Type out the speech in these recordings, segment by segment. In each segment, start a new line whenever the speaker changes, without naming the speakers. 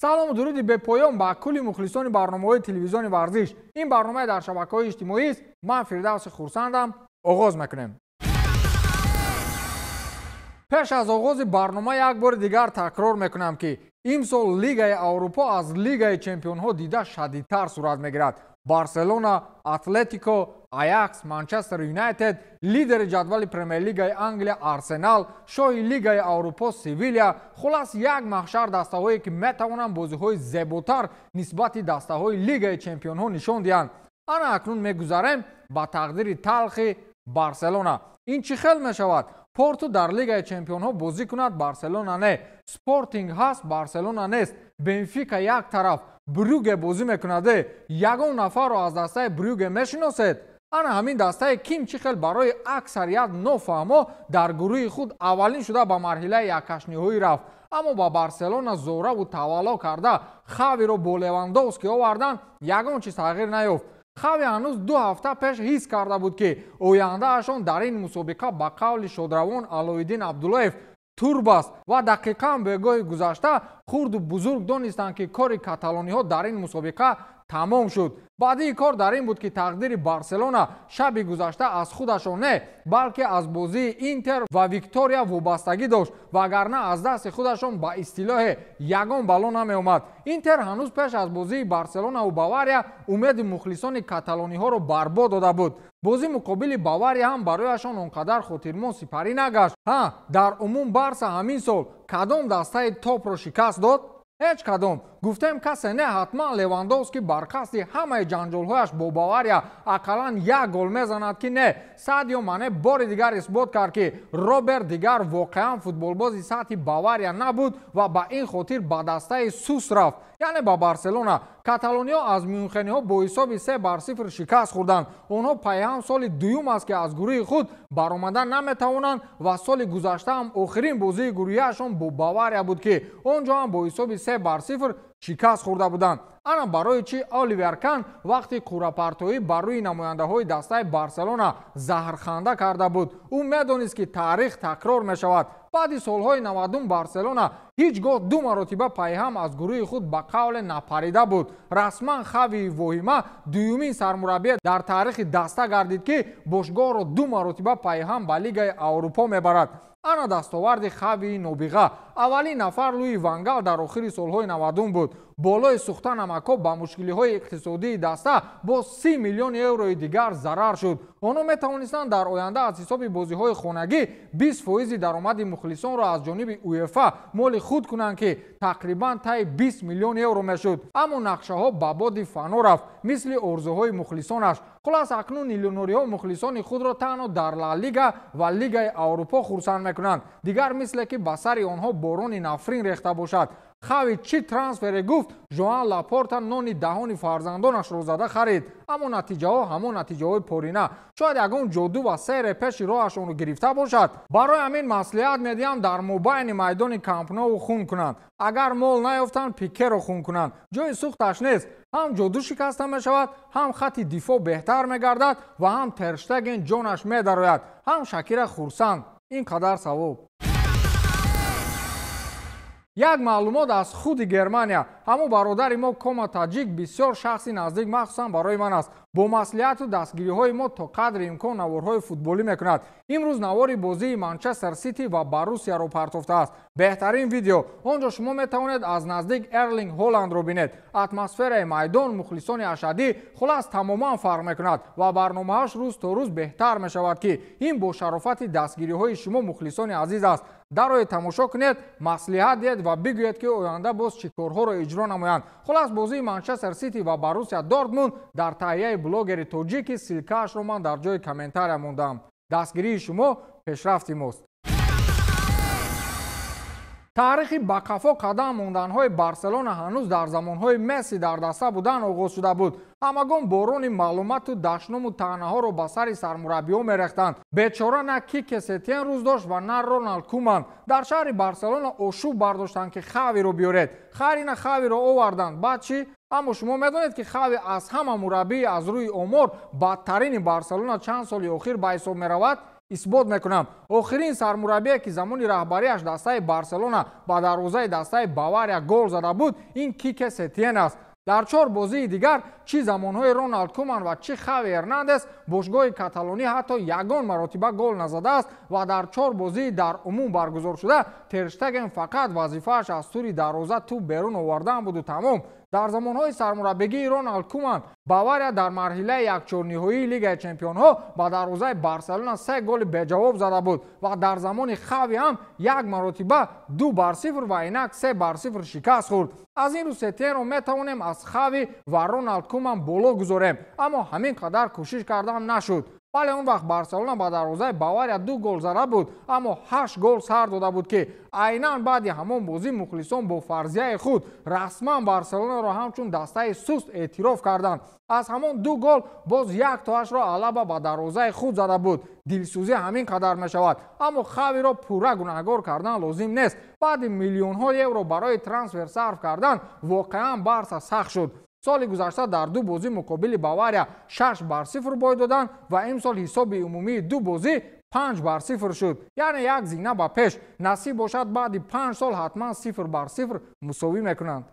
салому дуруди бепоён ба кулли мухлисони барномаҳои телевизиони варзиш. Ин барномаи дар шабакаҳои иҷтимоист. Ман Фирдавси хурсандам. оғоз мекунем. пеш аз оғози барнома як бори дигар такрор мекунам ки имсол Лигаи Аврупо аз Лигаи Чемпионҳо дида шадидтар сурат мегирад. Барселона, Атлетико, Аякс, Манчестер Юнайтед, лидери ҷадвали Премер-лигаи Англия Арсенал, шоҳи Лигаи Аврупо Севилия, хулас як маҳшар дастаҳое ки метавонанд бозиҳои зеботар нисбати дастаҳои Лигаи Чемпионҳо нишон диҳанд. ана акнун мегузарем ба тақдири талхи Барселона. ин чӣ хел мешавад? Порту дар Лигаи Чемпионҳо бозӣ кунад, Барселона не. Спортинг ҳаст, Барселона нест. Бенфика як тараф, Брюге бозӣ мекунаде. Ягон нафарро аз дастаи Брюге мешиносед? ана ҳамин дастаи Ким чӣ хел барои аксарият нофаҳмо дар гурӯҳи худ аввалин шуда ба марҳилаи яккашниҳоӣ рафт. аммо ба Барселона зораву тавалло карда Хавиро бо Левандовски овардан ягон чиз тағйир наёфт. Хави ҳанӯз 2 ҳафта пеш ҳис карда буд ки ояндаашон дар ин мусобиқа ба қавли шодравон Алоиддин Абдуллоев турбаст ва дақиқан бегоҳи гузашта хурду бузург донистанд ки кори каталониҳо дар ин мусобиқа тамом шуд. баъдии кор дар ин буд ки тақдири Барселона шаби гузашта аз худашон не, балки аз бозии Интер ва Виктория вобастагӣ дошт, вагарна аз дасти худашон ба истилоҳе ягон балло намеомад. Интер ҳанӯз пеш аз бозии Барселонаву Бавария умеди мухлисони каталониҳоро барбод дода буд. бозии муқобили Бавария ҳам барояшон он қадар хотирмон сипарӣ нагашт. дар умум Барса ҳамин сол кадом дастаи топро шикаст дод? ҳеҷ кадом. гуфтем касе не, ҳатман Левандовски бар қасди ҳамаи ҷанҷолҳояш бо Бавария ақаллан як гол мезанад ки не. Садио Мане бори дигар исбот кард ки Роберт дигар воқеан футболбози сатҳи Бавария набуд ва ба ин хотир ба дастаи сус рафт, яъне ба Барселона. каталониҳо аз мюнхениҳо бо ҳисоби 3-0 шикаст хӯрданд. онҳо пайҳам соли дуюм аст ки аз гурӯҳи худ баромада наметавонанд ва соли гузашта ҳам охирин бозии гурӯҳиашон бо Бавария буд ки он ҷо ҳам бо ҳисоби 3-0 шикаст хӯрда буданд. ана барои чӣ Оливер Кан вақти қуррапартоӣ бар рӯи намояндаҳои дастаи Барселона заҳрханда карда буд. ӯ медонист ки таърих такрор мешавад. баъди солҳои 90 Барселона ҳеҷ гоҳ 2 маротиба пайҳам аз гурӯҳи худ ба қавле напарида буд. расман Хави Воҳима дуюмин сармураббие дар таърихи даста гардид ки бошгоҳро 2 маротиба пайҳам ба Лигаи Аврупо мебарад. ана дастоварди Хави нобиға. аввалин нафар Луи ван Гал дар охири солҳои 90 буд. болои сӯхта намакҳо ба мушкилиҳои иқтисодии даста бо 30 миллион еврои дигар зарар шуд. онҳо метавонистанд дар оянда аз ҳисоби бозиҳои хонагӣ 20% даромади мухлисонро аз ҷониби УЕФА моли худ кунанд ки тақрибан таи 20 миллион евро мешуд. аммо нақшаҳо ба боди фано рафт мисли орзуҳои мухлисонаш. хулас акнун миллионериҳо мухлисони худро танҳо дар Ла Лига ва Лигаи Аврупо хурсанд мекунанд. дигар мисле ки ба сари онҳо борони нафрин рехта бошад. Хави чӣ трансфере гуфт, Жоан Лапорта нони даҳони фарзандонашро зада харид. аммо натиҷаҳо ҳамон натиҷаҳои порина. шояд ягон ҷоду ва сере пеши роҳашонро гирифта бошад. барои ҳамин маслиҳат медиҳам дар мобайни майдони Камп Ноу хун кунанд. агар мол наёфтанд, Пикеро хун кунанд. ҷои сӯхташ нест. ҳам ҷоду шикаста мешавад, ҳам хати дифоъ беҳтар мегардад ва ҳам Тер Штеген ҷонаш медарояд, ҳам Шакира хурсанд. ин қадар савоб. як маълумот аз худи Германия. ҳамо бародари мо Кома Таҷик бисёр шахси наздик махсусан барои ман аст. бо маслиҳату дастгириҳои мо то қадри имкон наворҳои футболӣ мекунад. имрӯз навори бозии Манчестер Сити ва Боруссияро партофтааст. беҳтарин видео. он ҷо шумо метавонед аз наздик Эрлинг Ҳоландро бинед. атмосфераи майдон, мухлисони ашадӣ, хулас тамоман фарқ мекунад ва барномааш рӯз то рӯз беҳтар мешавад ки ин бо шарофати дастгириҳои шумо мухлисони азиз аст. дароед тамошо кунед, маслиҳат диҳед ва бигӯед ки оянда боз чӣ корҳоро иҷро намоянд. хулас бозии Манчестер Сити ва Боруссия Дортмунд дар таҳияи блогери тоҷики силкаашро ман дар ҷои комментария мондаам. дастгирии шумо пешрафти мост. таърихи ба қафо қадам монданҳои Барселона ҳанӯз дар замонҳои Месси дар даста будан оғоз шуда буд. ҳамагон борони маълумату дашному таънаҳоро ба сари сармураббиҳо мерехтанд. бечора на Кике Сетьен рӯз дошт ва на Роналд Куман. дар шаҳри Барселона ошӯб бардоштанд ки Хавиро биёред. хайрина Хавиро оварданд. баъд чӣ? аммо шумо медонед ки Хави аз ҳама мураббии аз рӯи омор бадтарини Барселона чанд соли охир ба ҳисоб меравад? исбот мекунам. Охирин сармураббие ки замони раҳбарияш дастаи Барселона ба дарвозаи дастаи Бавария гол зада буд, ин Кике Сетиен аст. дар 4 бозии дигар чӣ замонҳои Роналд Куман ва чӣ Хави Эрнандес бошгоҳи Каталонӣ ҳатто ягон маротиба гол назадааст ва дар 4 бозии дар умум баргузоршуда Тер Штеген фақат вазифааш аз тури дарвоза тӯб берун овардан буду тамом. дар замонҳои сармураббигии Роналд Куман Бавария дар марҳилаи якчорниҳоии Лигаи Чемпионҳо ба дарвозаи Барселона 3 голи беҷавоб зада буд ва дар замони Хави ҳам 1 маротиба 2-0 ва инак 3-0 шикаст хӯрд. аз ин рӯ Сетиенро метавонем аз Хави ва Роналд Куман боло гузорем, аммо ҳамин қадар кӯшиш кардам нашуд. бале он вақт Барселона ба дарвозаи Бавария 2 гол зада буд, аммо 8 гол сар дода буд ки айнан баъди ҳамон бозӣ мухлисон бо фарзияи худ расман Барселонаро ҳамчун дастаи суст эътироф карданд. аз ҳамон 2 гол боз яктоашро Алаба ба дарвозаи худ зада буд. дилсӯзӣ ҳамин қадар мешавад, аммо Хавиро пурра гунаҳгор кардан лозим нест. баъди миллионҳо евро барои трансфер сарф кардан воқеан Барса сахт шуд. соли гузашта дар 2 бозӣ муқобили Бавария 6-0 бой доданд ва имсол ҳисоби умумии 2 бозӣ 5-0 шуд. яъне як зина ба пеш. насиб бошад баъди 5 сол ҳатман 0-0 мусовӣ мекунанд.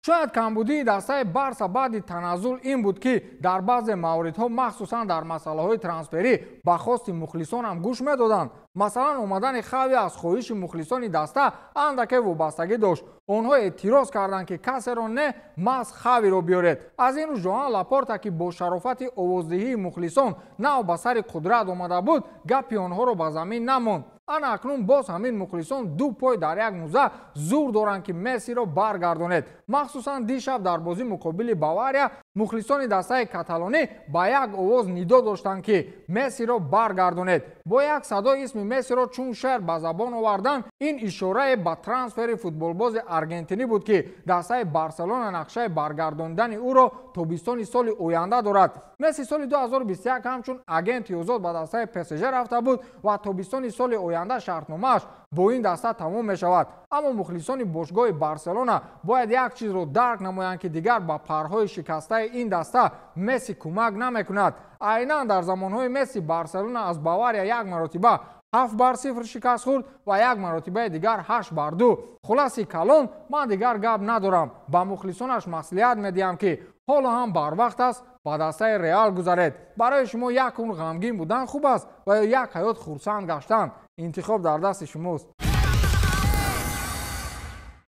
шояд камбудии дастаи Барса баъди таназзул ин буд ки дар баъзе мавридҳо махсусан дар масъалаҳои трансферӣ ба хости мухлисон ҳам гӯш медоданд. масалан омадани Хави аз хоҳиши мухлисони даста андаке вобастагӣ дошт. онҳо эътироз карданд ки касеро не маҳз Хавиро биёред. аз ин рӯ Жоан Лапорта ки бо шарофати овоздиҳии мухлисон нав ба сари қудрат омада буд, гапи онҳоро ба замин намонд. ана акнун боз ҳамин мухлисон 2 пой дар як мӯза зур доранд ки Мессиро баргардонед. махсусан дишаб дар бозӣ муқобили Бавария мухлисони дастаи Каталонӣ ба як овоз нидо доштанд ки Мессиро баргардонед. бо як садо исми Мессиро чун шеър ба забон овардан ин ишорае ба трансфери футболбози аргентинӣ буд ки дастаи Барселона нақшаи баргардондани ӯро тобистони соли оянда дорад. Месси соли 2021 ҳамчун агенти озод ба дастаи ПСЖ рафта буд ва тобистони соли оянда шартномааш бо ин даста тамом мешавад. аммо мухлисони бошгоҳи Барселона бояд як чизро дарк намоянд ки дигар ба парҳои шикастаи ин даста Месси кӯмак намекунад. айнан дар замонҳои Месси Барселона аз Бавария 1 маротиба 7-0 шикаст хӯрд ва 1 маротибаи дигар 8-2. хулоси калон ман дигар гап надорам. ба мухлисонаш маслиҳат медиҳам ки ҳоло ҳам барвақт аст ба дастаи Реал гузаред. барои шумо як он ғамгин будан хуб аст ва ё як ҳаёт хурсанд гаштан. интихоб дар дасти шумост.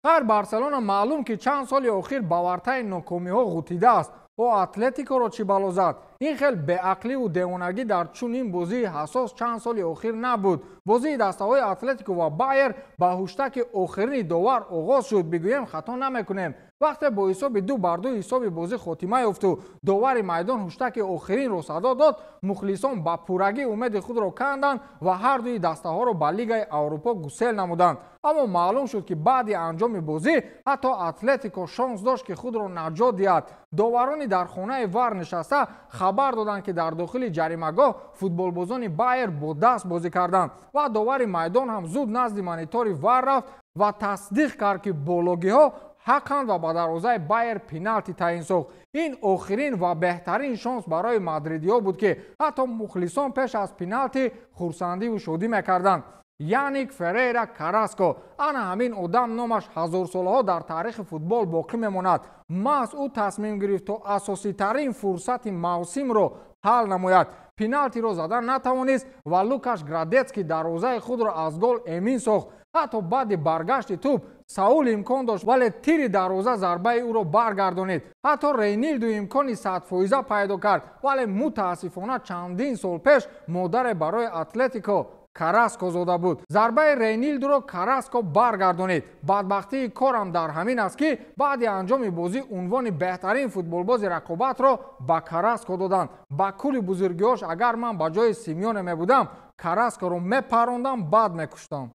хайр Барселона маълум ки чанд соли охир ба вартаи нокомиҳо ғутидааст. о Атлетикоро чӣ бало зад? ин хел беақливу девонагӣ дар чунин бозии ҳассос чанд соли охир набуд. бозии дастаҳои Атлетико ва Байер ба ҳуштаки охирини довар оғоз шуд. бигӯем хато намекунем. вақте бо ҳисоби 2-2 ҳисоби бозӣ хотима ёфту, довари майдон ҳуштаки охиринро садо дод, мухлисон ба пуррагӣ умеди худро канданд ва ҳардуи дастаҳоро ба Лигаи Аврупо гусел намуданд. аммо маълум шуд ки баъди анҷоми бозӣ ҳатто Атлетико шонс дошт ки худро наҷот диҳад. доварони дар хонаи ВАР нишаста хабар доданд ки дар дохили ҷаримагоҳ футболбозони Байер бо даст бозӣ карданд ва довари майдон ҳам зуд назди монитори ВАР рафт ва тасдиқ кард ки бологиҳо ҳақанд ва ба дарвозаи Байер пеналти таъин сохт. ин охирин ва беҳтарин шонс барои мадридиҳо буд ки ҳатто мухлисон пеш аз пеналти хурсандиву шодӣ мекарданд. Яник Ферейра Караско. ана ҳамин одам номаш ҳазорсолаҳо дар таърихи футбол боқӣ мемонад. маҳз ӯ тасмим гирифт то асоситарин фурсати мавсимро ҳал намояд. пеналтиро задан натавонист ва Лукаш Градецки дарвозаи худро аз гол эмин сохт. ҳатто баъди баргашти тӯб Саул имкон дошт, вале тири дарвоза зарбаи ӯро баргардонид. ҳатто Рейнилду имкони 100% пайдо кард, вале мутаассифона чандин сол пеш модаре барои Атлетико Караско зода буд. зарбаи Рейнилдуро Караско баргардонид. бадбахтии корам дар ҳамин аст ки баъди анҷоми бозӣ унвони беҳтарин футболбози рақобатро ба Караско доданд. ба кӯли бузургиҳош агар ман ба ҷои Симеоне мебудам, Караскоро мепарондам, баъд мекуштам.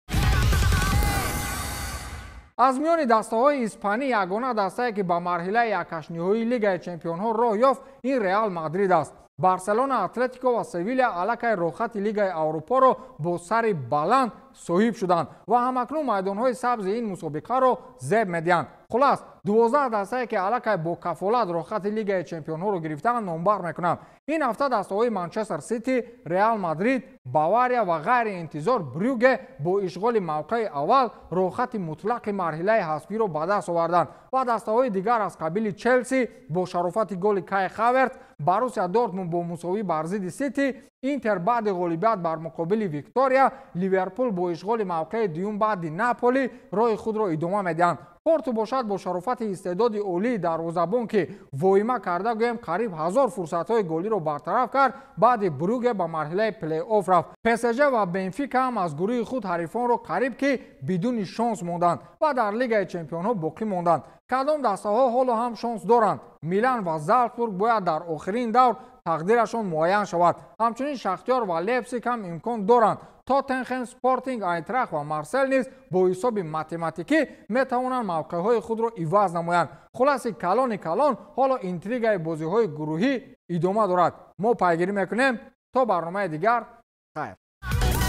аз миёни дастаҳои испанӣ ягона дастае ки ба марҳилаи якашниҳоии Лигаи Чемпионҳо роҳ ёфт, ин Реал Мадрид аст. Барселона, Атлетико ва Севилия аллакай роҳхати Лигаи Аврупоро бо сари баланд соҳиб шуданд ва ҳамакнун майдонҳои сабзи ин мусобиқаро зеб медиҳанд. خلاص 12 دسته که الکی با کفالت رخصت لیگ چمپیون‌ها رو گرفتن نامبر میکنم. این هفته دسته‌های منچستر سیتی، رئال مادرید، باواریا و غیر انتظار بروگه با اشغال موقع اول رخصت مطلق مرحله حذفی رو به دست آوردند و دسته‌های دیگر از قبیل چلسی با شرافت گل کای خاورت، باروسیا دورتموند با مساوی بر ضد سیتی، اینتر بعد غلبیت بر مقابل ویکتوریا، لیورپول با اشغال موقع دوم بعد ناپولی راه خود را ادامه میدهند. پورتو باشد با شرافت استعداد عالی دروازه‌بان که واهمه کرده گویم قریب 1000 فرصت‌های گلی را برطرف کرد، بعد بروگه به مرحله پلی آف رفت. پس‌ژی و بنفیکا هم از گروه خود حریفان را قریب که بدون شانس ماندند و در لیگ چمپیون‌ها باقی ماندند. کدام دسته‌ها حالا هم شانس دارند؟ میلان و زالتسبورگ باید در آخرین دور تقدیرشان معین شود. همچنین شختیار و لیپزیگ هم امکان دارند. تاتنهام، سپورتینگ، آینتراخت و مارسل نیز با حساب ماتماتیکی میتوانند موقعهای خود را عوض نمایند. خلاصه کلان حالا اینتریگای بازی‌های گروهی ادامه دارد. ما پیگیری میکنیم تا برنامه دیگر. خیر.